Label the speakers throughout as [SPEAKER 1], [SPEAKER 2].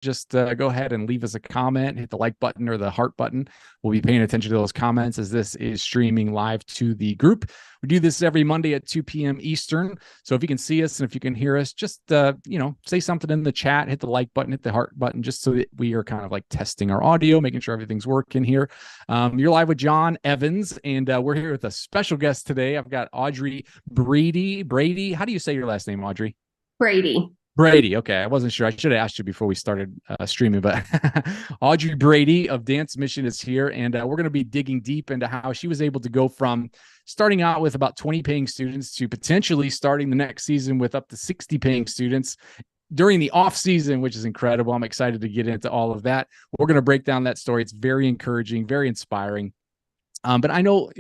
[SPEAKER 1] just go ahead and leave us a comment, hit the like button or the heart button. We'll be paying attention to those comments as this is streaming live to the group. We do this every Monday at 2 p.m. Eastern. So if you can see us and if you can hear us, just, say something in the chat, hit the like button, hit the heart button, just so that we are kind of like testing our audio, making sure everything's working here. You're live with John Evans, and we're here with a special guest today. I've got Audrey Bready. How do you say your last name, Audrey?
[SPEAKER 2] Brady.
[SPEAKER 1] Brady. Okay. I wasn't sure. I should have asked you before we started streaming, but Audrey Brady of Dance Mission is here. And we're going to be digging deep into how she was able to go from starting out with about 20 paying students to potentially starting the next season with up to 60 paying students during the off season, which is incredible. I'm excited to get into all of that. We're going to break down that story. It's very encouraging, very inspiring. But I know,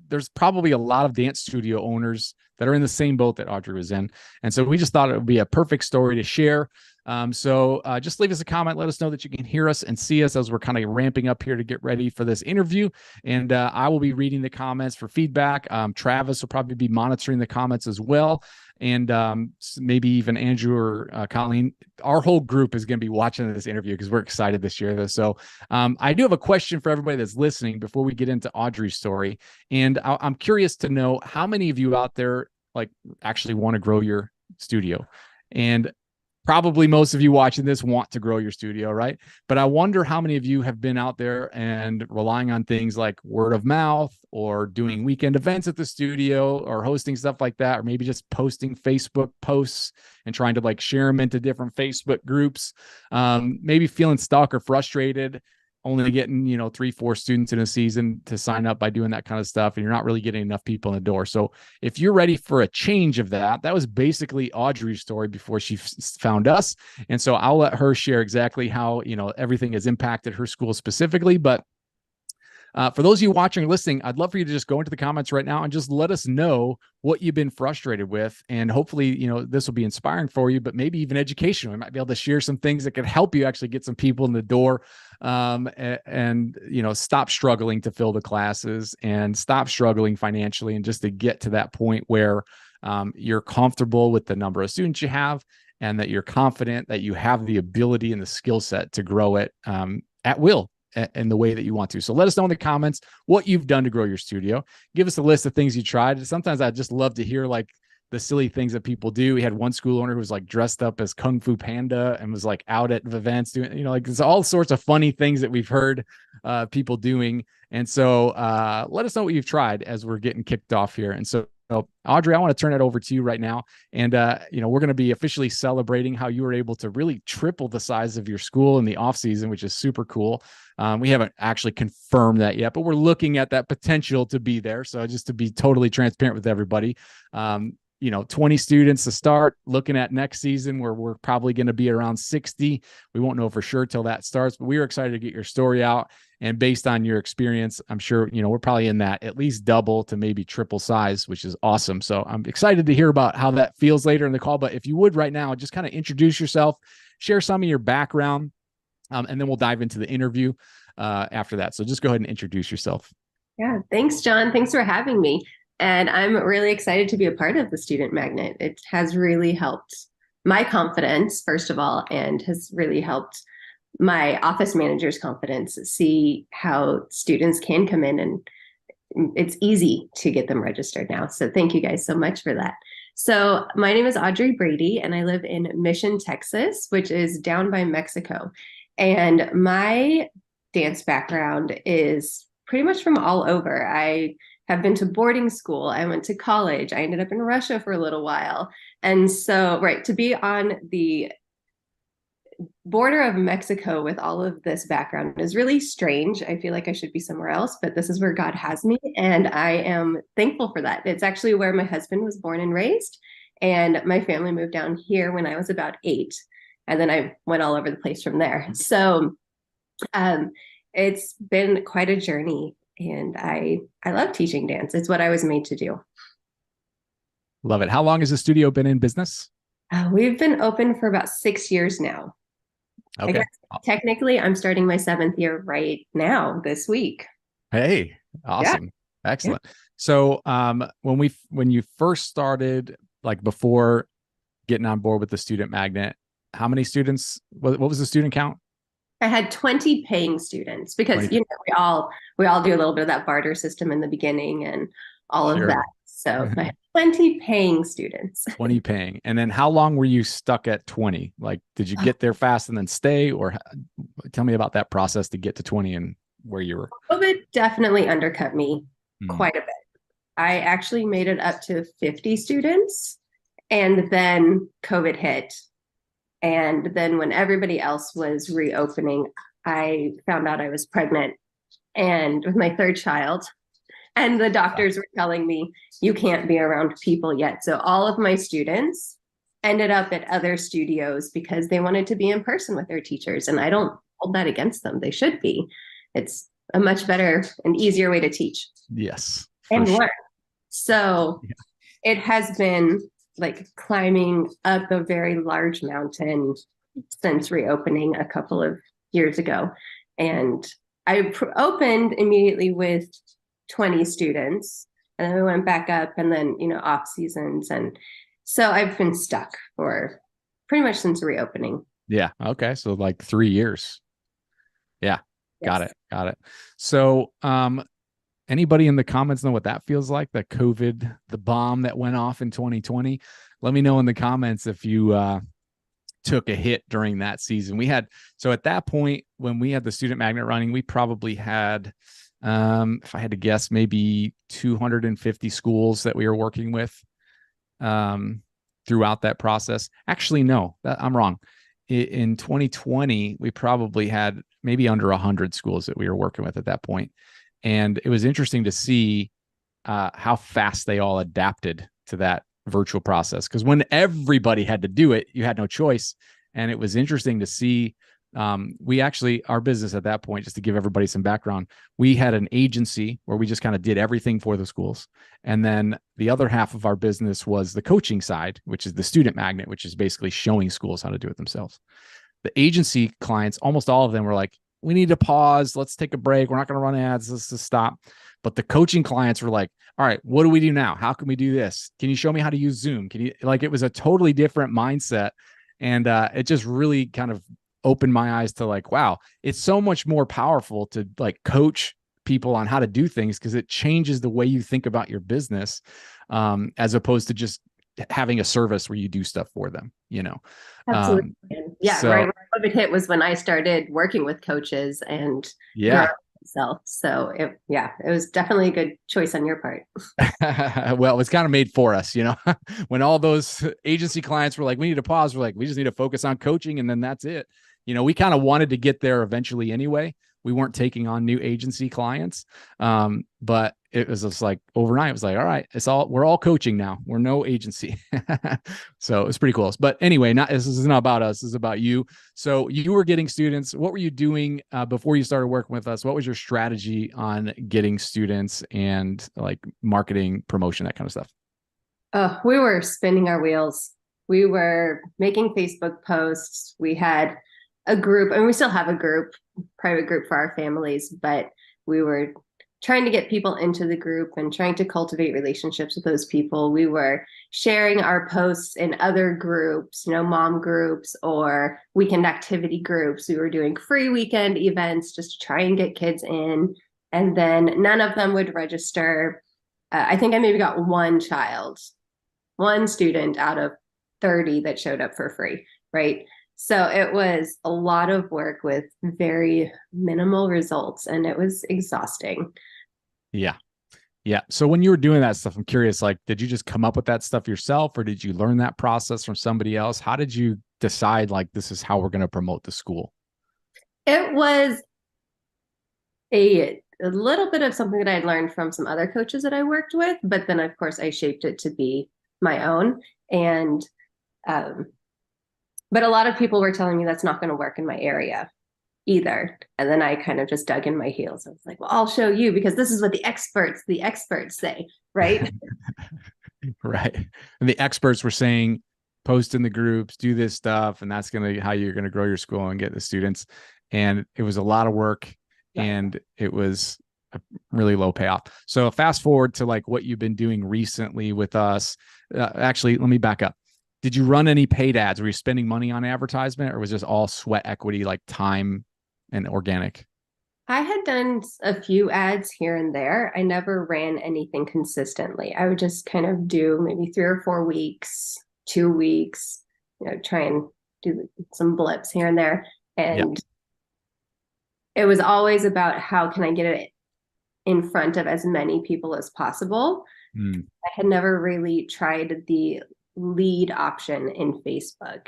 [SPEAKER 1] there's probably a lot of dance studio owners that are in the same boat that Audrey was in. And so we just thought it would be a perfect story to share. So just leave us a comment. Let us know that you can hear us and see us as we're kind of ramping up here to get ready for this interview. And I will be reading the comments for feedback. Travis will probably be monitoring the comments as well. And maybe even Andrew or Colleen. Our whole group is going to be watching this interview because we're excited this year. So I do have a question for everybody that's listening before we get into Audrey's story. And I'm curious to know how many of you out there actually want to grow your studio. And probably most of you watching this want to grow your studio, right? But I wonder how many of you have been out there and relying on things like word of mouth or doing weekend events at the studio or hosting stuff like that, or maybe just posting Facebook posts and trying to share them into different Facebook groups. Maybe feeling stuck or frustrated, only getting 3-4 students in a season to sign up by doing that kind of stuff, and you're not really getting enough people in the door. So if you're ready for a change of that was basically Audrey's story before she found us. And so I'll let her share exactly how everything has impacted her school specifically. But for those of you watching or listening, I'd love for you to just go into the comments right now and just let us know what you've been frustrated with. And hopefully, this will be inspiring for you, but maybe even educational. We might be able to share some things that could help you actually get some people in the door, and stop struggling to fill the classes and stop struggling financially, and just to get to that point where you're comfortable with the number of students you have, and that you're confident that you have the ability and the skill set to grow it at will in the way that you want to. So let us know in the comments what you've done to grow your studio. Give us a list of things you tried. Sometimes I just love to hear the silly things that people do. We had one school owner who was dressed up as Kung Fu Panda and was out at events doing, there's all sorts of funny things that we've heard people doing. And so let us know what you've tried as we're getting kicked off here. And so Audrey, I want to turn it over to you right now. And, we're going to be officially celebrating how you were able to really triple the size of your school in the off season, which is super cool. We haven't actually confirmed that yet, but we're looking at that potential to be there. So just to be totally transparent with everybody, 20 students to start, looking at next season where we're probably going to be around 60. We won't know for sure till that starts, but we are excited to get your story out. And based on your experience, I'm sure, we're probably in that at least double to maybe triple size, which is awesome. So I'm excited to hear about how that feels later in the call. But if you would right now, just kind of introduce yourself, share some of your background, and then we'll dive into the interview after that. So just go ahead and introduce yourself.
[SPEAKER 2] Yeah, thanks, John. Thanks for having me. And I'm really excited to be a part of the Student Magnet. It has really helped my confidence, first of all, and has really helped my office manager's confidence, see how students can come in, and it's easy to get them registered now. So thank you guys so much for that. So my name is Audrey Brady, and I live in Mission, Texas, which is down by Mexico. And my dance background is pretty much from all over. I have been to boarding school. I went to college. I ended up in Russia for a little while. And so, right, to be on the border of Mexico with all of this background is really strange. I feel like I should be somewhere else, but this is where God has me. And I am thankful for that. It's actually where my husband was born and raised. And my family moved down here when I was about 8. And then I went all over the place from there. So it's been quite a journey. And I love teaching dance. It's what I was made to do.
[SPEAKER 1] Love it. How long has the studio been in business?
[SPEAKER 2] We've been open for about 6 years now.
[SPEAKER 1] Okay.
[SPEAKER 2] I guess technically I'm starting my 7th year right now this week.
[SPEAKER 1] Hey, awesome. Yeah. Excellent. Yeah. So when you first started, before getting on board with the Student Magnet, how many students? What was the student count?
[SPEAKER 2] I had 20 paying students because
[SPEAKER 1] 20.
[SPEAKER 2] we all do a little bit of that barter system in the beginning and all of
[SPEAKER 1] Sure.
[SPEAKER 2] that. So I had 20 paying students.
[SPEAKER 1] 20 paying. And then how long were you stuck at 20? Like, did you get there fast and then stay, or tell me about that process to get to 20 and where you were?
[SPEAKER 2] COVID definitely undercut me quite a bit. I actually made it up to 50 students, and then COVID hit. And then when everybody else was reopening, I found out I was pregnant and with my third child. And the doctors were telling me, you can't be around people yet. So all of my students ended up at other studios because they wanted to be in person with their teachers. And I don't hold that against them. They should be. It's a much better and easier way to teach.
[SPEAKER 1] Yes.
[SPEAKER 2] And learn. So it has been like climbing up a very large mountain since reopening a couple of years ago. And I opened immediately with 20 students, and then we went back up, and then, off seasons. And so I've been stuck for pretty much since reopening.
[SPEAKER 1] Yeah. Okay. So like 3 years. Yeah.
[SPEAKER 2] Yes.
[SPEAKER 1] Got it. So, anybody in the comments know what that feels like? The COVID, the bomb that went off in 2020. Let me know in the comments if you took a hit during that season. So at that point, when we had the student magnet running, we probably had, if I had to guess, maybe 250 schools that we were working with throughout that process. Actually, no, I'm wrong. In 2020, we probably had maybe under 100 schools that we were working with at that point. And it was interesting to see how fast they all adapted to that virtual process. Because when everybody had to do it, you had no choice. And it was interesting to see. Our business at that point, just to give everybody some background, we had an agency where we just kind of did everything for the schools. And then the other half of our business was the coaching side, which is the student magnet, which is basically showing schools how to do it themselves. The agency clients, almost all of them were like, we need to pause. Let's take a break. We're not going to run ads. Let's just stop. But the coaching clients were like, all right, what do we do now? How can we do this? Can you show me how to use Zoom? It was a totally different mindset. And it just really kind of opened my eyes to like, wow, it's so much more powerful to like coach people on how to do things, because it changes the way you think about your business, as opposed to just having a service where you do stuff for them,
[SPEAKER 2] Absolutely. Right when COVID hit was when I started working with coaches and myself. So it was definitely a good choice on your part.
[SPEAKER 1] Well, it's kind of made for us, when all those agency clients were like, we need to pause. We're like, we just need to focus on coaching. And then that's it. We kind of wanted to get there eventually anyway. We weren't taking on new agency clients. But it was just like overnight, it was like, all right, we're all coaching now. We're no agency. So it's pretty cool. But anyway, this is not about us. This is about you. So you were getting students. What were you doing before you started working with us? What was your strategy on getting students and like marketing, promotion, that kind of stuff?
[SPEAKER 2] Oh, we were spinning our wheels. We were making Facebook posts. We had a group, and we still have a private group for our families, but we were trying to get people into the group and trying to cultivate relationships with those people. We were sharing our posts in other groups, mom groups or weekend activity groups. We were doing free weekend events just to try and get kids in. And then none of them would register. I think I maybe got one student out of 30 that showed up for free, right? So it was a lot of work with very minimal results, and it was exhausting.
[SPEAKER 1] Yeah. Yeah. So when you were doing that stuff, I'm curious, like, did you just come up with that stuff yourself, or did you learn that process from somebody else? How did you decide, like, this is how we're going to promote the school?
[SPEAKER 2] It was a little bit of something that I had learned from some other coaches that I worked with, but then of course I shaped it to be my own. And, but a lot of people were telling me that's not going to work in my area either. And then I kind of just dug in my heels. I was like, well, I'll show you, because this is what the experts say, right?
[SPEAKER 1] Right. And the experts were saying, post in the groups, do this stuff, and that's how you're going to grow your school and get the students. And it was a lot of work, and it was a really low payoff. So fast forward to like what you've been doing recently with us. Actually, let me back up. Did you run any paid ads? Were you spending money on advertisement, or was this all sweat equity, like time and organic?
[SPEAKER 2] I had done a few ads here and there. I never ran anything consistently. I would just kind of do maybe 3 or 4 weeks, 2 weeks, try and do some blips here and there.
[SPEAKER 1] Yeah.
[SPEAKER 2] And it was always about how can I get it in front of as many people as possible.
[SPEAKER 1] Mm.
[SPEAKER 2] I had never really tried the lead option in Facebook.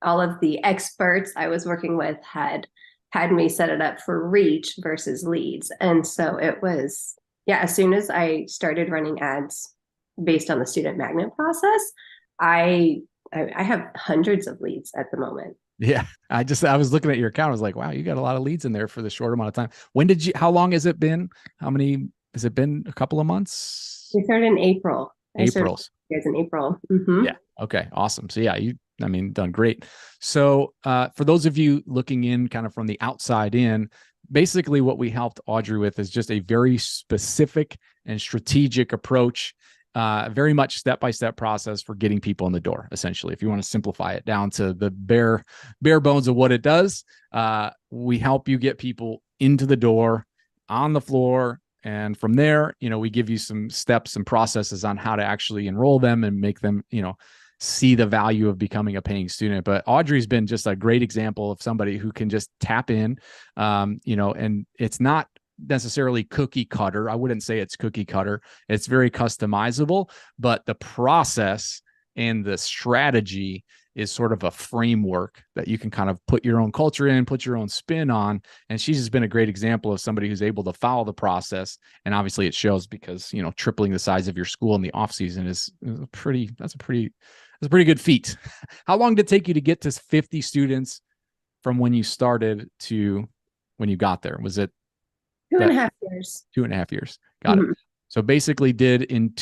[SPEAKER 2] All of the experts I was working with had me set it up for reach versus leads. And so it was, yeah, as soon as I started running ads based on the student magnet process, I have hundreds of leads at the moment.
[SPEAKER 1] Yeah. I was looking at your account. I was like, wow, you got a lot of leads in there for the short amount of time. How long has it been? Has it been a couple of months?
[SPEAKER 2] We started in April.
[SPEAKER 1] April.
[SPEAKER 2] In April. Mm-hmm.
[SPEAKER 1] Yeah. Okay. Awesome. So yeah, done great. So for those of you looking in kind of from the outside in, basically what we helped Audrey with is just a very specific and strategic approach, very much step-by-step process for getting people in the door. Essentially, if you want to simplify it down to the bare bones of what it does, we help you get people into the door on the floor. And from there, we give you some steps and processes on how to actually enroll them and make them, see the value of becoming a paying student. But Audrey's been just a great example of somebody who can just tap in, and it's not necessarily cookie cutter. I wouldn't say it's cookie cutter. It's very customizable, but the process and the strategy is sort of a framework that you can kind of put your own culture in, put your own spin on. And she's just been a great example of somebody who's able to follow the process. And obviously it shows because, tripling the size of your school in the off season that's a pretty good feat. How long did it take you to get to 50 students from when you started to when you got there? Was it
[SPEAKER 2] 2.5 years?
[SPEAKER 1] 2.5 years. Got it. So basically did in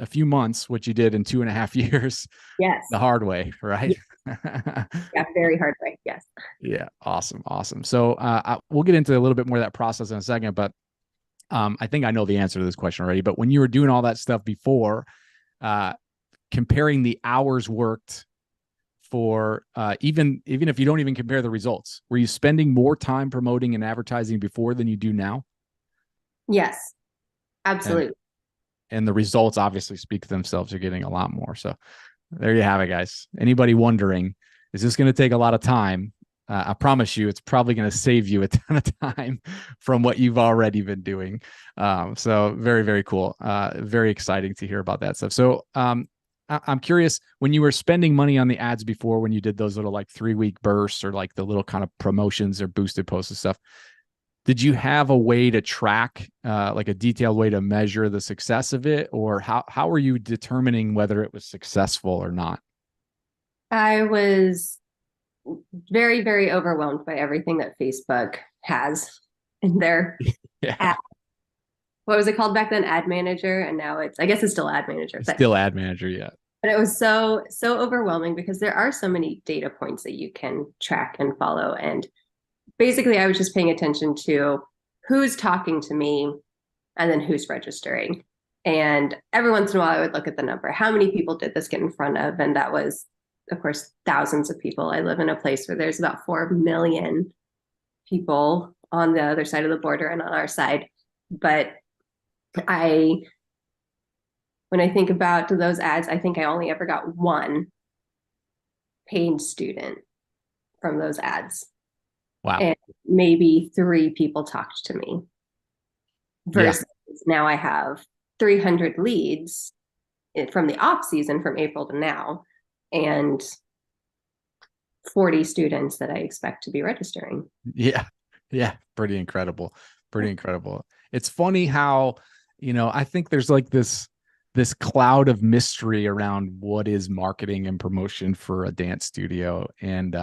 [SPEAKER 1] a few months what you did in 2.5 years.
[SPEAKER 2] Yes.
[SPEAKER 1] The hard way, right?
[SPEAKER 2] Yeah, very hard way. Yes.
[SPEAKER 1] Yeah. Awesome. So we'll get into a little bit more of that process in a second, but I think I know the answer to this question already. But when you were doing all that stuff before, comparing the hours worked for even if you don't even compare the results, were you spending more time promoting and advertising before than you do now?
[SPEAKER 2] Yes, absolutely.
[SPEAKER 1] And the results obviously speak for themselves. You're getting a lot more. So there you have it, guys. Anybody wondering, is this going to take a lot of time? I promise you, it's probably going to save you a ton of time from what you've already been doing. So very, very cool. Very exciting to hear about that stuff. So I'm curious, when you were spending money on the ads before, when you did those little like 3-week bursts or like the little kind of promotions or boosted posts and stuff, did you have a way to track, like a detailed way to measure the success of it? Or how were you determining whether it was successful or not?
[SPEAKER 2] I was very, very overwhelmed by everything that Facebook has in their app. What was it called back then? Ad manager. And now I guess it's still ad manager.
[SPEAKER 1] Still ad manager, yeah.
[SPEAKER 2] But it was so overwhelming because there are so many data points that you can track and follow. And basically, I was just paying attention to who's talking to me and then who's registering. And every once in a while, I would look at the number. How many people did this get in front of? And that was, of course, thousands of people. I live in a place where there's about 4 million people on the other side of the border and on our side. But when I think about those ads, I think I only ever got one paid student from those ads.
[SPEAKER 1] Wow.
[SPEAKER 2] And maybe 3 people talked to me. Versus now I have 300 leads from the off season from April to now, and 40 students that I expect to be registering.
[SPEAKER 1] Yeah. Pretty incredible. It's funny how, I think there's like this cloud of mystery around what is marketing and promotion for a dance studio. And,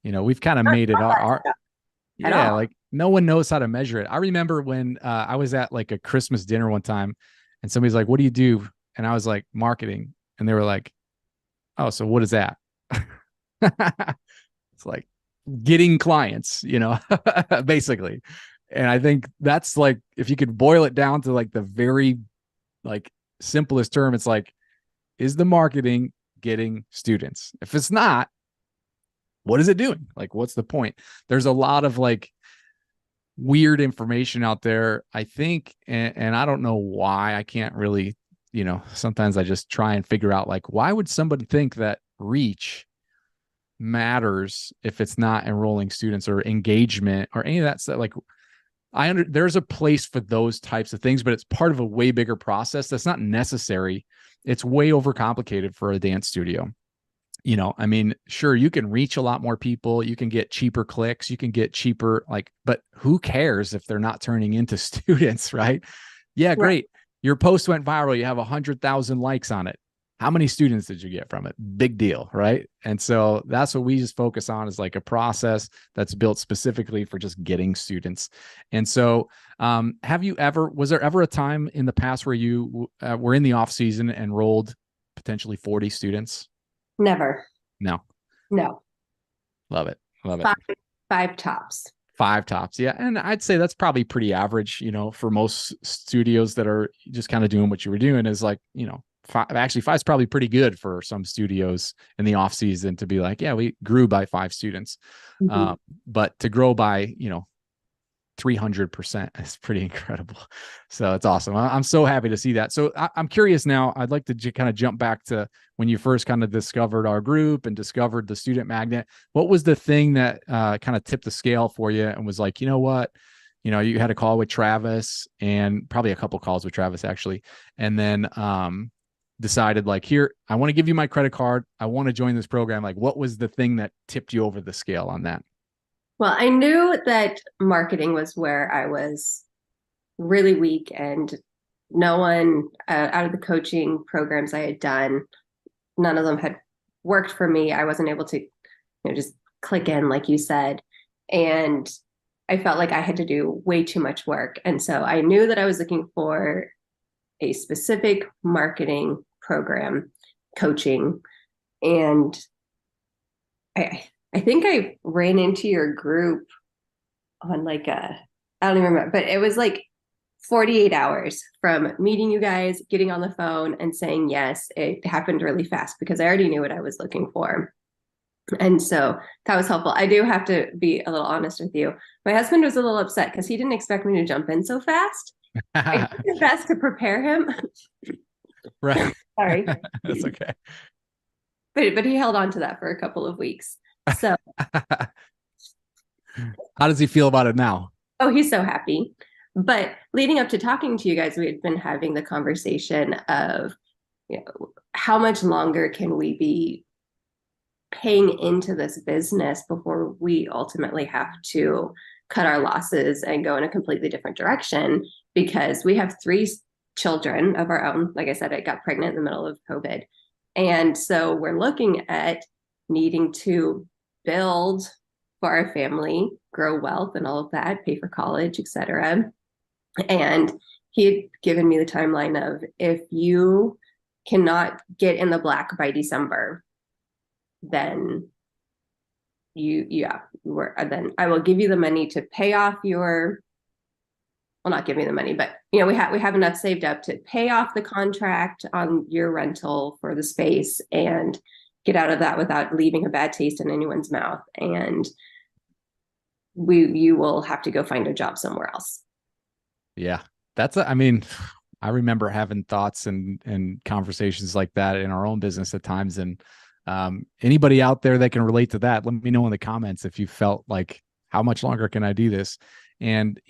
[SPEAKER 1] we've kind of made it our like no one knows how to measure it. I remember when I was at like a Christmas dinner one time and somebody's like, what do you do? And I was like, marketing. And they were like, oh, so what is that? It's like getting clients, basically. And I think that's like, if you could boil it down to like the very like simplest term, it's like, is the marketing getting students? If it's not, what is it doing? Like, what's the point? There's a lot of like weird information out there, I think, and I don't know why. I can't really, sometimes I just try and figure out, like, why would somebody think that reach matters if it's not enrolling students or engagement or any of that stuff? Like, there's a place for those types of things, but it's part of a way bigger process that's not necessary. It's way overcomplicated for a dance studio. I mean, sure, you can reach a lot more people. You can get cheaper clicks. You can get cheaper, but who cares if they're not turning into students, right? Yeah, great. Right. Your post went viral. You have 100,000 likes on it. How many students did you get from it? Big deal, right? And so that's what we just focus on, is like a process that's built specifically for just getting students. And so was there ever a time in the past where you were in the off season, enrolled potentially 40 students?
[SPEAKER 2] Never.
[SPEAKER 1] No. Love it.
[SPEAKER 2] Five tops.
[SPEAKER 1] 5 tops. Yeah. And I'd say that's probably pretty average, for most studios that are just kind of doing what you were doing, is like, 5 is probably pretty good for some studios in the off season to be like, yeah, we grew by 5 students. Mm-hmm. But to grow by, 300% is pretty incredible. So it's awesome. I'm so happy to see that. So I'm curious now, I'd like to kind of jump back to when you first kind of discovered our group and discovered the Student Magnet. What was the thing that kind of tipped the scale for you and was like, you know what, you had a call with Travis, and probably a couple calls with Travis actually. And then decided, like, here, I want to give you my credit card. I want to join this program. Like, what was the thing that tipped you over the scale on that?
[SPEAKER 2] Well, I knew that marketing was where I was really weak, and no one out of the coaching programs I had done, none of them had worked for me. I wasn't able to, just click in, like you said. And I felt like I had to do way too much work. And so I knew that I was looking for a specific marketing program, coaching. And I think I ran into your group on I don't even remember, but it was like 48 hours from meeting you guys, getting on the phone and saying yes. It happened really fast because I already knew what I was looking for. And so that was helpful. I do have to be a little honest with you. My husband was a little upset because he didn't expect me to jump in so fast. I did my best to prepare him.
[SPEAKER 1] Right.
[SPEAKER 2] Sorry.
[SPEAKER 1] That's okay.
[SPEAKER 2] But he held on to that for a couple of weeks. So
[SPEAKER 1] how does he feel about it now?
[SPEAKER 2] Oh, he's so happy. But leading up to talking to you guys, we had been having the conversation of, how much longer can we be paying into this business before we ultimately have to cut our losses and go in a completely different direction, because we have 3 children of our own. Like I said, I got pregnant in the middle of COVID. And so we're looking at needing to build for our family, grow wealth and all of that, pay for college, etc. And he had given me the timeline of, if you cannot get in the black by December, then then I will give you the money to pay off your, well, not give me the money, but we have enough saved up to pay off the contract on your rental for the space and get out of that without leaving a bad taste in anyone's mouth. And you will have to go find a job somewhere else.
[SPEAKER 1] Yeah. I remember having thoughts and conversations like that in our own business at times. And anybody out there that can relate to that, let me know in the comments if you felt like, how much longer can I do this? And,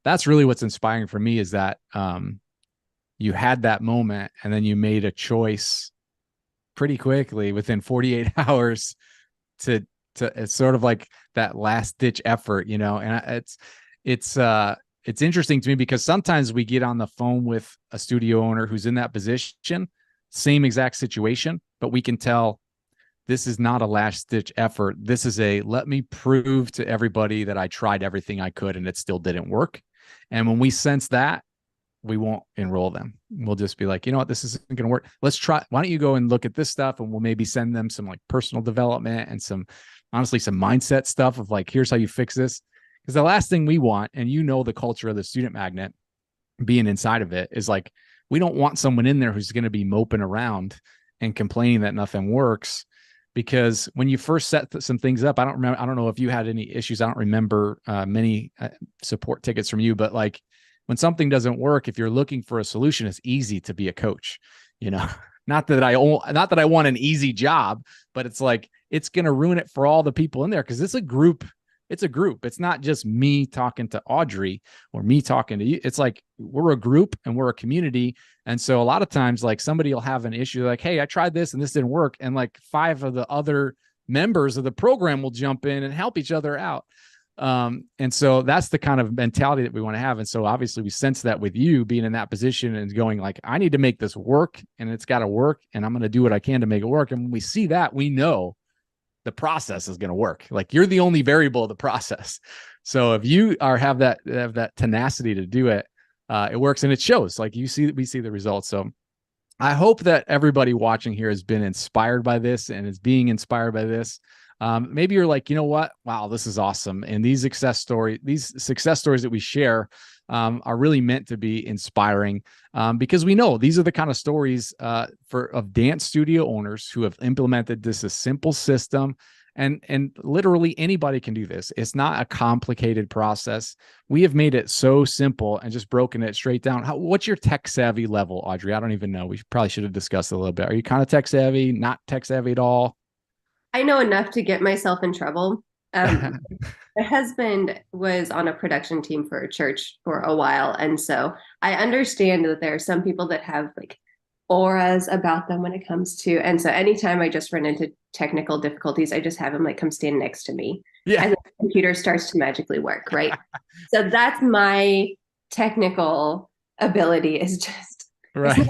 [SPEAKER 1] that's really what's inspiring for me, is that you had that moment and then you made a choice pretty quickly within 48 hours to it's sort of like that last ditch effort, and it's interesting to me because sometimes we get on the phone with a studio owner who's in that position, same exact situation, but we can tell this is not a last ditch effort. This is let me prove to everybody that I tried everything I could and it still didn't work. And when we sense that, we won't enroll them. We'll just be like, you know what, this isn't going to work. Let's try. Why don't you go and look at this stuff, and we'll maybe send them some like personal development and some mindset stuff of like, here's how you fix this. Because the last thing we want, and the culture of the Student Magnet being inside of it, is like, we don't want someone in there who's going to be moping around and complaining that nothing works. Because when you first set some things up, I don't know if you had any issues. I don't remember many support tickets from you, but like when something doesn't work, if you're looking for a solution, it's easy to be a coach, you know, not that I want an easy job, but it's like, it's going to ruin it for all the people in there. Cause it's a group. It's not just me talking to Audrey or me talking to you. It's like, we're a group and we're a community. And so a lot of times, like somebody will have an issue like, hey, I tried this and this didn't work. And like 5 of the other members of the program will jump in and help each other out. And so that's the kind of mentality that we want to have. And so obviously we sense that with you being in that position and going like, I need to make this work and it's got to work and I'm going to do what I can to make it work. And when we see that, we know the process is going to work. Like you're the only variable of the process. So if you have that tenacity to do it, it works and it shows. Like we see the results. So I hope that everybody watching here has been inspired by this and is being inspired by this. Maybe you're like, you know what? Wow, this is awesome. And these success stories that we share are really meant to be inspiring because we know these are the kind of stories of dance studio owners who have implemented this a simple system. And literally anybody can do this. It's not a complicated process. We have made it so simple and just broken it straight down. What's your tech savvy level, Audrey? I don't even know. We probably should have discussed it a little bit. Are you kind of tech savvy, not tech savvy at all?
[SPEAKER 2] I know enough to get myself in trouble. My husband was on a production team for a church for a while. And so I understand that there are some people that have like auras about them when it comes to, and so anytime I just run into technical difficulties, I just have him like come stand next to me.
[SPEAKER 1] Yeah.
[SPEAKER 2] And the computer starts to magically work, right? So that's my technical ability is just
[SPEAKER 1] right.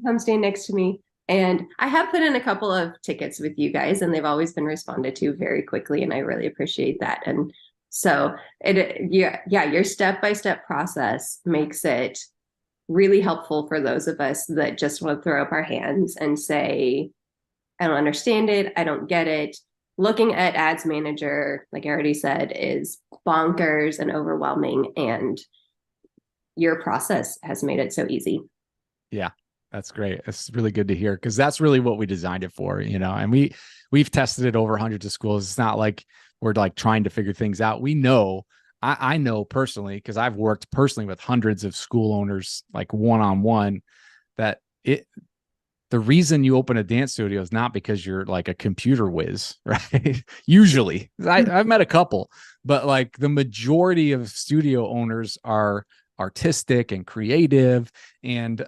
[SPEAKER 2] come stand next to me. And I have put in a couple of tickets with you guys and they've always been responded to very quickly. And I really appreciate that. And so your step-by-step process makes it really helpful for those of us that just want to throw up our hands and say, I don't understand it. I don't get it. Looking at Ads Manager, like I already said, is bonkers and overwhelming. And your process has made it so easy.
[SPEAKER 1] Yeah. That's great. It's really good to hear because that's really what we designed it for, you know, and we've tested it over hundreds of schools. It's not like we're like trying to figure things out. We know, I know personally, because I've worked personally with hundreds of school owners, like one-on-one, that the reason you open a dance studio is not because you're like a computer whiz, right? Usually I've met a couple, but like the majority of studio owners are artistic and creative. And,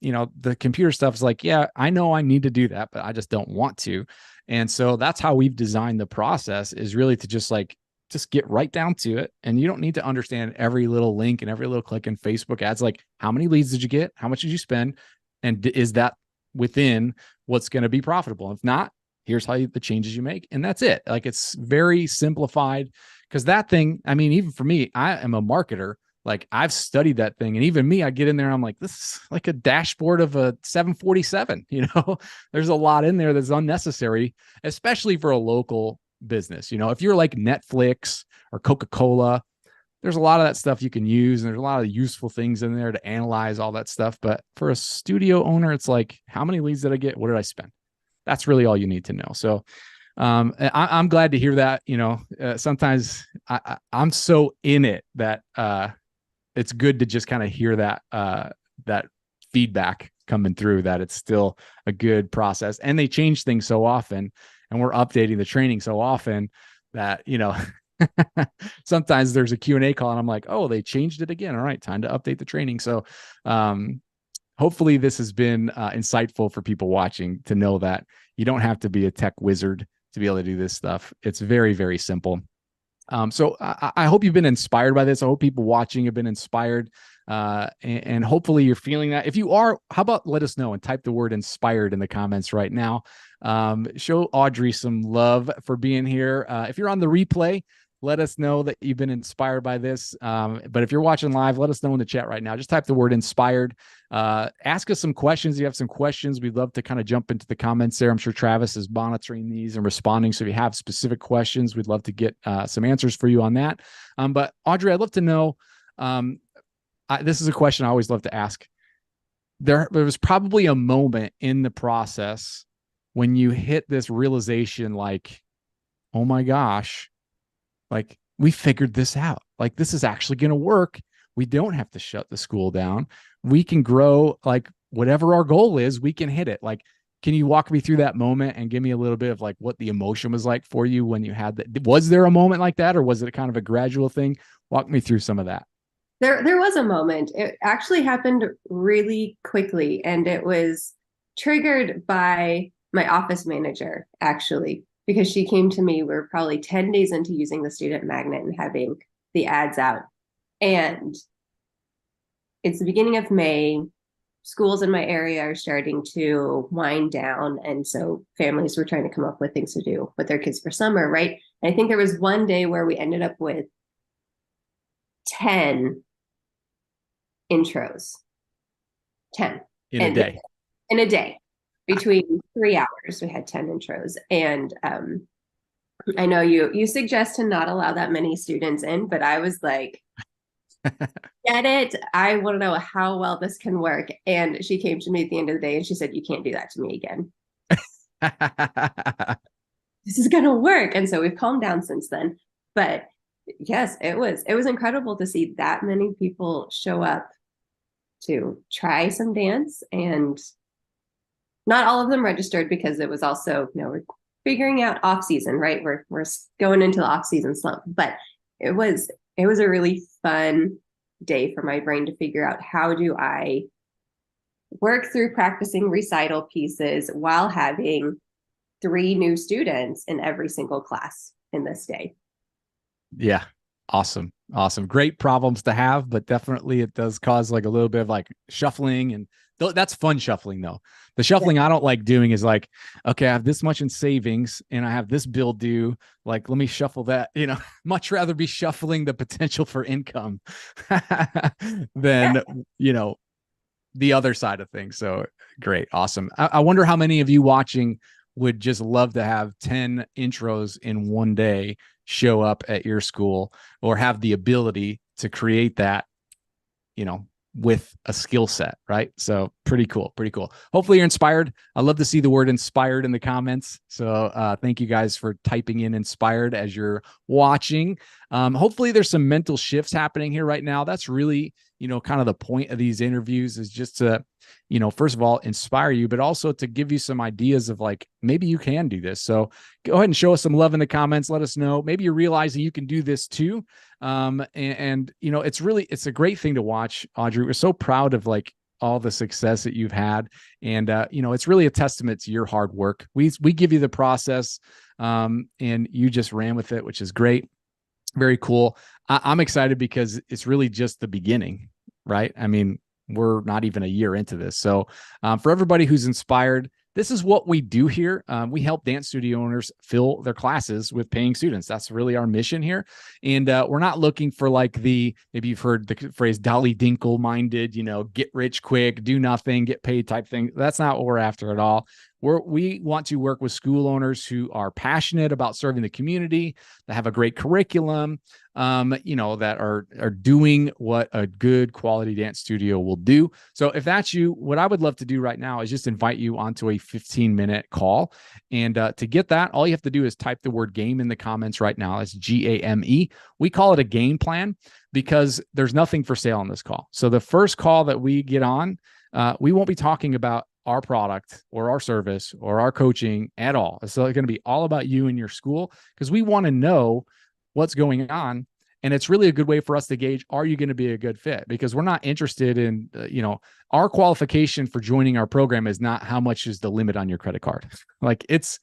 [SPEAKER 1] you know, the computer stuff is like, yeah, I know I need to do that, but I just don't want to. And so that's how we've designed the process is really to just get right down to it. And you don't need to understand every little link and every little click in Facebook ads. Like how many leads did you get? How much did you spend? And is that within what's going to be profitable? If not, here's how the changes you make. And that's it. Like it's very simplified because that thing, I mean, even for me, I am a marketer. Like I've studied that thing. And even me, I get in there and I'm like, this is like a dashboard of a 747, you know, there's a lot in there that's unnecessary, especially for a local business. You know, if you're like Netflix or Coca-Cola, there's a lot of that stuff you can use. And there's a lot of useful things in there to analyze all that stuff. But for a studio owner, it's like, how many leads did I get? What did I spend? That's really all you need to know. So I'm glad to hear that. You know, sometimes I'm so in it that it's good to just kind of hear that feedback coming through, that it's still a good process. And they change things so often, and we're updating the training so often that, you know, sometimes there's a Q&A call and I'm like, oh, they changed it again. All right, time to update the training. So hopefully this has been insightful for people watching to know that you don't have to be a tech wizard to be able to do this stuff. It's very, very simple. So I hope you've been inspired by this. I hope people watching have been inspired. And hopefully you're feeling that. If you are, how about let us know and type the word inspired in the comments right now. Show Audrey some love for being here. If you're on the replay, let us know that you've been inspired by this. But if you're watching live, let us know in the chat right now. Just type the word inspired. Ask us some questions. If you have some questions, we'd love to kind of jump into the comments there. I'm sure Travis is monitoring these and responding. So if you have specific questions, we'd love to get some answers for you on that. But Audrey, I'd love to know, this is a question I always love to ask. There was probably a moment in the process when you hit this realization, like, oh my gosh, like we figured this out. Like this is actually going to work. We don't have to shut the school down. We can grow, like whatever our goal is, we can hit it. Like, can you walk me through that moment and give me a little bit of like what the emotion was like for you when you had that? Was there a moment like that, or was it kind of a gradual thing? Walk me through some of that.
[SPEAKER 2] There was a moment. It actually happened really quickly, and it was triggered by my office manager, actually, because she came to me. We were probably 10 days into using the student magnet and having the ads out. And it's the beginning of May. Schools in my area are starting to wind down. And so families were trying to come up with things to do with their kids for summer, right? And I think there was one day where we ended up with 10 intros. 10
[SPEAKER 1] In a day.
[SPEAKER 2] In a day. Between 3 hours, we had 10 intros. And I know you suggest to not allow that many students in, but I was like, get it. I want to know how well this can work. And she came to me at the end of the day and she said, you can't do that to me again. This is going to work. And so we've calmed down since then. But yes, it was incredible to see that many people show up to try some dance. And not all of them registered because it was also, we're figuring out off season, right? We're going into the off season slump, but it was a really fun day for my brain to figure out how do I work through practicing recital pieces while having 3 new students in every single class in this day.
[SPEAKER 1] Yeah. Awesome. Great problems to have, but definitely it does cause like a little bit of like shuffling, and that's fun shuffling though. The shuffling I don't like doing is like, okay, I have this much in savings and I have this bill due. Like, let me shuffle that, much rather be shuffling the potential for income than, the other side of things. So great. Awesome. I wonder how many of you watching would just love to have 10 intros in one day show up at your school, or have the ability to create that, with a skill set, right? So pretty cool. Hopefully you're inspired. I love to see the word inspired in the comments. So thank you guys for typing in inspired as you're watching. Hopefully there's some mental shifts happening here right now. That's really, kind of the point of these interviews, is just to, first of all, inspire you, but also to give you some ideas of like, maybe you can do this. So go ahead and show us some love in the comments. Let us know. Maybe you're realizing you can do this too. It's a great thing to watch, Audrey. We're so proud of like all the success that you've had. And, it's really a testament to your hard work. We give you the process, and you just ran with it, which is great. Very cool. I'm excited because it's really just the beginning, right? I mean, we're not even a year into this. So for everybody who's inspired, this is what we do here. We help dance studio owners fill their classes with paying students. That's really our mission here. And we're not looking for like maybe you've heard the phrase Dolly Dinkle minded, get rich quick, do nothing, get paid type thing. That's not what we're after at all. We want to work with school owners who are passionate about serving the community, that have a great curriculum, that are doing what a good quality dance studio will do. So if that's you, what I would love to do right now is just invite you onto a 15-minute call. And to get that, all you have to do is type the word game in the comments right now. It's GAME. We call it a game plan because there's nothing for sale on this call. So the first call that we get on, we won't be talking about our product or our service or our coaching at all. So it's going to be all about you and your school, because we want to know what's going on. And it's really a good way for us to gauge, are you going to be a good fit? Because we're not interested in, our qualification for joining our program is not how much is the limit on your credit card. Like is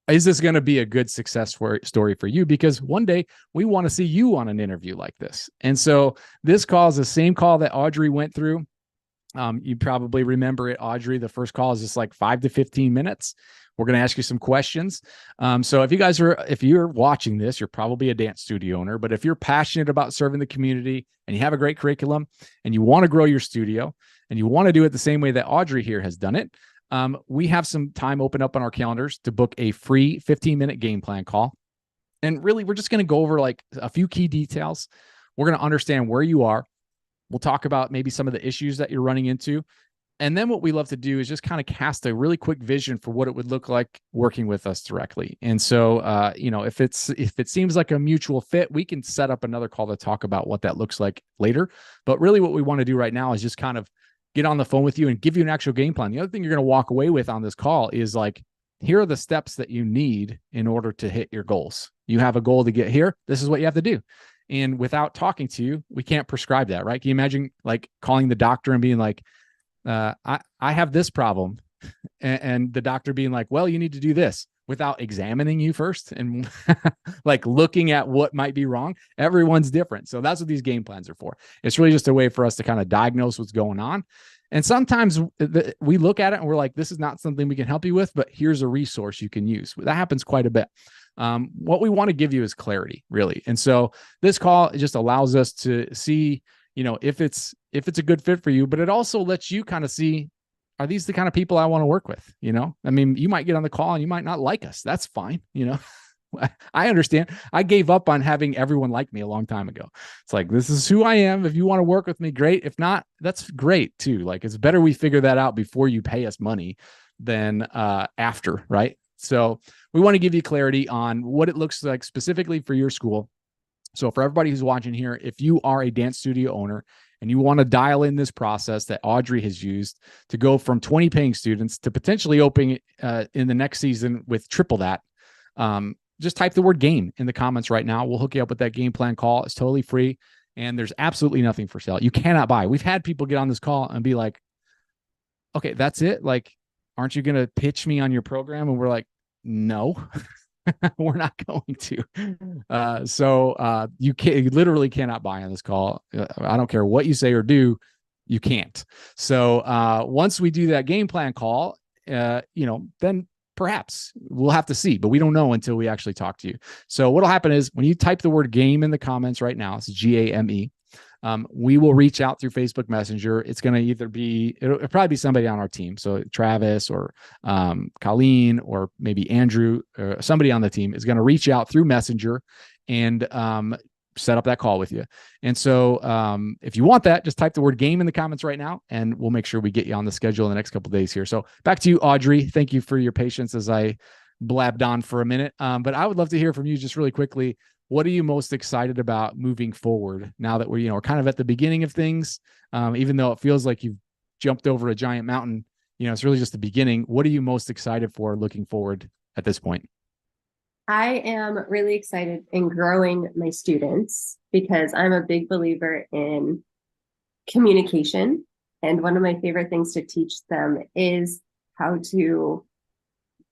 [SPEAKER 1] this going to be a good success story for you? Because one day we want to see you on an interview like this. And so this call is the same call that Audrey went through. You probably remember it, Audrey. The first call is just like 5 to 15 minutes. We're going to ask you some questions. So if you're watching this, you're probably a dance studio owner, but if you're passionate about serving the community and you have a great curriculum and you want to grow your studio and you want to do it the same way that Audrey here has done it, we have some time open up on our calendars to book a free 15-minute game plan call. And really, we're just going to go over like a few key details. We're going to understand where you are. We'll talk about maybe some of the issues that you're running into. And then what we love to do is just kind of cast a really quick vision for what it would look like working with us directly. And so, if it seems like a mutual fit, we can set up another call to talk about what that looks like later. But really what we want to do right now is just kind of get on the phone with you and give you an actual game plan. The other thing you're going to walk away with on this call is like, here are the steps that you need in order to hit your goals. You have a goal to get here. This is what you have to do. And without talking to you, we can't prescribe that, right? Can you imagine like calling the doctor and being like, I have this problem, and the doctor being like, well, you need to do this, without examining you first and like looking at what might be wrong. Everyone's different. So that's what these game plans are for. It's really just a way for us to kind of diagnose what's going on. And sometimes we look at it and we're like, this is not something we can help you with, but here's a resource you can use. That happens quite a bit. What we want to give you is clarity, really. And so this call just allows us to see, if it's a good fit for you, but it also lets you kind of see, are these the kind of people I want to work with? I mean, you might get on the call and you might not like us. That's fine. I understand. I gave up on having everyone like me a long time ago. It's like, this is who I am. If you want to work with me, great. If not, that's great too. Like, it's better we figure that out before you pay us money than after, right? So we want to give you clarity on what it looks like specifically for your school. So for everybody who's watching here, if you are a dance studio owner and you want to dial in this process that Audrey has used to go from 20 paying students to potentially opening in the next season with triple that, just type the word game in the comments right now. We'll hook you up with that game plan call. It's totally free, and there's absolutely nothing for sale. You cannot buy. We've had people get on this call and be like, okay, that's it. Like, aren't you going to pitch me on your program? And we're like, no. We're not going to. So you literally cannot buy on this call. I don't care what you say or do, you can't. So once we do that game plan call, then perhaps we'll have to see, but we don't know until we actually talk to you. So what'll happen is when you type the word game in the comments right now, it's GAME. We will reach out through Facebook Messenger. It's going to either it'll probably be somebody on our team. So Travis or Colleen or maybe Andrew, or somebody on the team is going to reach out through Messenger and set up that call with you. And so if you want that, just type the word game in the comments right now, and we'll make sure we get you on the schedule in the next couple of days here. So back to you, Audrey. Thank you for your patience as I blabbed on for a minute. But I would love to hear from you just really quickly. What are you most excited about moving forward now that we're kind of at the beginning of things? Even though it feels like you've jumped over a giant mountain, it's really just the beginning. What are you most excited for looking forward at this point?
[SPEAKER 2] I am really excited in growing my students because I'm a big believer in communication. And one of my favorite things to teach them is how to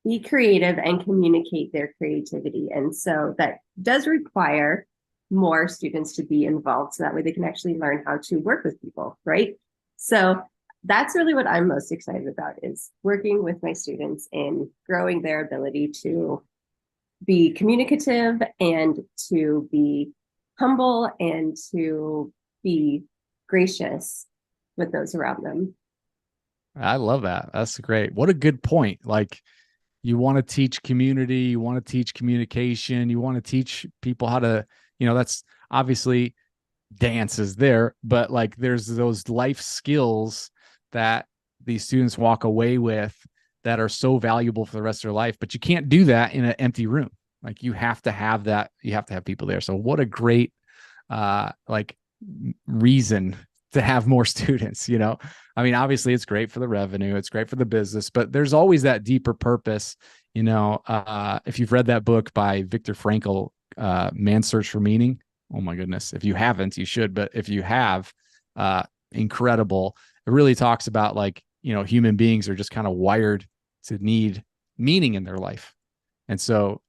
[SPEAKER 2] be creative and communicate their creativity. And so that does require more students to be involved, so that way they can actually learn how to work with people, right? So that's really what I'm most excited about, is working with my students and growing their ability to be communicative and to be humble and to be gracious with those around them.
[SPEAKER 1] I love that. That's great. What a good point. Like, you want to teach community, you want to teach communication, you want to teach people how to, that's obviously dance is there, but like there's those life skills that these students walk away with that are so valuable for the rest of their life. But you can't do that in an empty room. Like, you have to have that. You have to have people there. So what a great reason to have more students. I mean, obviously it's great for the revenue, it's great for the business, but there's always that deeper purpose. If you've read that book by Viktor Frankl, Man's Search for Meaning, oh my goodness, if you haven't, you should. But if you have, incredible. It really talks about human beings are just kind of wired to need meaning in their life. And so,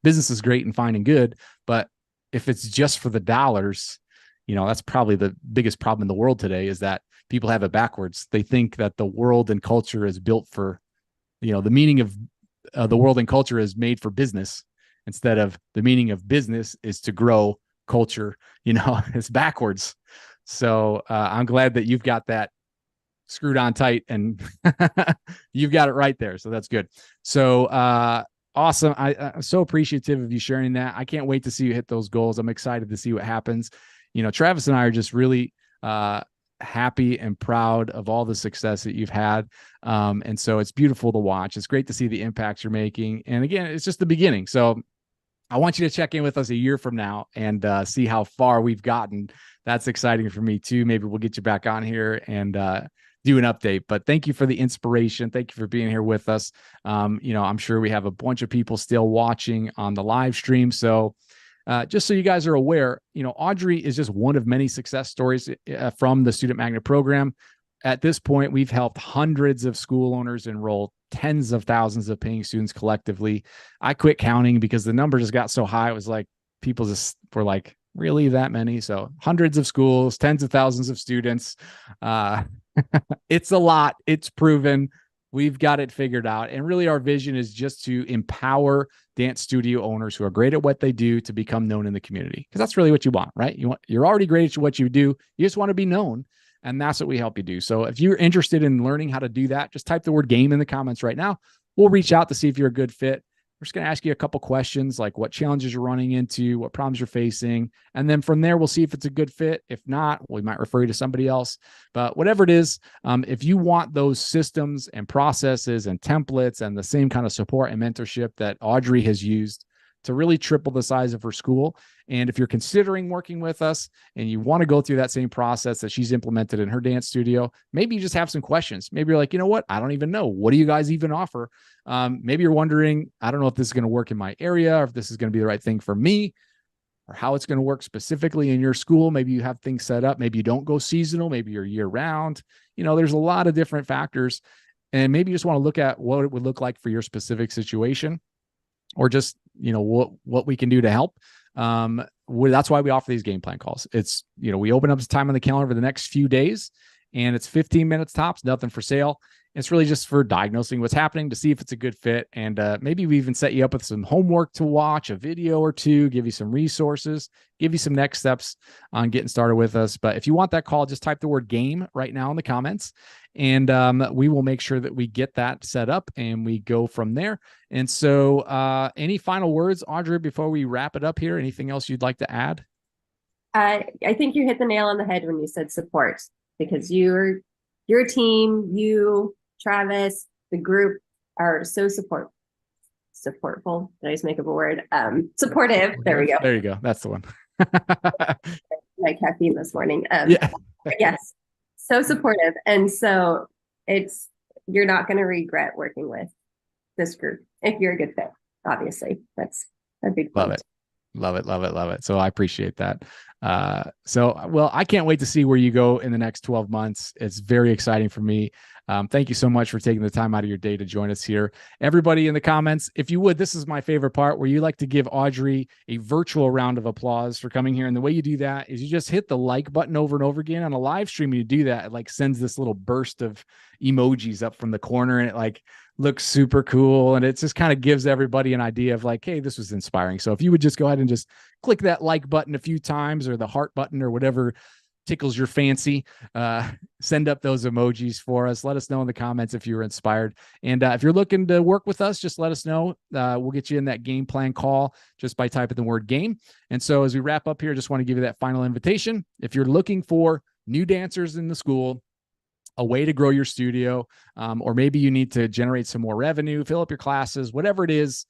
[SPEAKER 1] business is great and fine and good, but if it's just for the dollars, that's probably the biggest problem in the world today, is that people have it backwards. They think that the world and culture is built for, the meaning of the world and culture is made for business, instead of the meaning of business is to grow culture. It's backwards. So I'm glad that you've got that screwed on tight and you've got it right there. So that's good. So awesome. I'm so appreciative of you sharing that. I can't wait to see you hit those goals. I'm excited to see what happens. Travis and I are just really happy and proud of all the success that you've had. And so it's beautiful to watch. It's great to see the impacts you're making. And again, it's just the beginning. So I want you to check in with us a year from now and see how far we've gotten. That's exciting for me too. Maybe we'll get you back on here and do an update. But thank you for the inspiration. Thank you for being here with us. I'm sure we have a bunch of people still watching on the live stream. So just so you guys are aware, Audrey is just one of many success stories from the Student Magnet program. At this point, we've helped hundreds of school owners enroll tens of thousands of paying students collectively. I quit counting because the number just got so high. It was like people just were like, really that many? So hundreds of schools, tens of thousands of students. It's a lot. It's proven. We've got it figured out. And really our vision is just to empower dance studio owners who are great at what they do to become known in the community. Because that's really what you want, right? You're already great at what you do. You just want to be known. And that's what we help you do. So if you're interested in learning how to do that, just type the word game in the comments right now. We'll reach out to see if you're a good fit. We're just going to ask you a couple questions, like what challenges you're running into, what problems you're facing. And then from there, we'll see if it's a good fit. If not, we might refer you to somebody else. But whatever it is, if you want those systems and processes and templates and the same kind of support and mentorship that Audrey has used to really triple the size of her school. And if you're considering working with us and you want to go through that same process that she's implemented in her dance studio, maybe you just have some questions. Maybe you're like, you know what? I don't even know. What do you guys even offer? Maybe you're wondering, I don't know if this is going to work in my area or if this is going to be the right thing for me or how it's going to work specifically in your school. Maybe you have things set up. Maybe you don't go seasonal. Maybe you're year round. There's a lot of different factors. And maybe you just want to look at what it would look like for your specific situation or just, what we can do to help. That's why we offer these game plan calls. It's, we open up the time on the calendar for the next few days and it's 15 minutes tops, nothing for sale. It's really just for diagnosing what's happening to see if it's a good fit. And maybe we even set you up with some homework to watch, a video or two, give you some resources, give you some next steps on getting started with us. But if you want that call, just type the word game right now in the comments. And we will make sure that we get that set up and we go from there. And so any final words, Audrey, before we wrap it up here? Anything else you'd like to add?
[SPEAKER 2] I think you hit the nail on the head when you said support, because your team, you, Travis, the group are so supportful. Did I just make up a word? Supportive. There we go.
[SPEAKER 1] There you go. That's the one.
[SPEAKER 2] My caffeine this morning.
[SPEAKER 1] Yeah.
[SPEAKER 2] Yes. So supportive. And so you're not going to regret working with this group if you're a good fit. Obviously, that's a big point.
[SPEAKER 1] Love it. Love it. Love it. Love it. So I appreciate that. Well, I can't wait to see where you go in the next 12 months. It's very exciting for me. Thank you so much for taking the time out of your day to join us here. Everybody in the comments, if you would, this is my favorite part where you like to give Audrey a virtual round of applause for coming here. And the way you do that is you just hit the like button over and over again on a live stream. You do that, it sends this little burst of emojis up from the corner and it looks super cool. And it just kind of gives everybody an idea of hey, this was inspiring. So if you would just go ahead and just click that like button a few times or the heart button or whatever tickles your fancy, send up those emojis for us. Let us know in the comments if you were inspired. And if you're looking to work with us, just let us know. We'll get you in that game plan call just by typing the word game. And so as we wrap up here, just want to give you that final invitation. If you're looking for new dancers in the school, a way to grow your studio, or maybe you need to generate some more revenue, fill up your classes, whatever it is,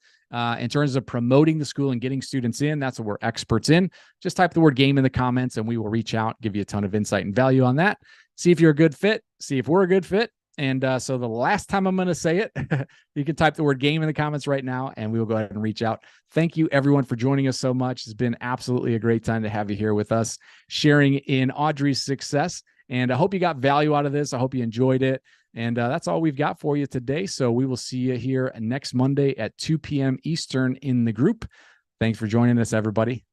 [SPEAKER 1] in terms of promoting the school and getting students in, that's what we're experts in. Just type the word game in the comments and we will reach out, give you a ton of insight and value on that. See if you're a good fit, see if we're a good fit. And so the last time I'm going to say it, you can type the word game in the comments right now and we will go ahead and reach out. Thank you everyone for joining us so much. It's been absolutely a great time to have you here with us, sharing in Audrey's success. And I hope you got value out of this. I hope you enjoyed it. And that's all we've got for you today. So we will see you here next Monday at 2 p.m. Eastern in the group. Thanks for joining us, everybody.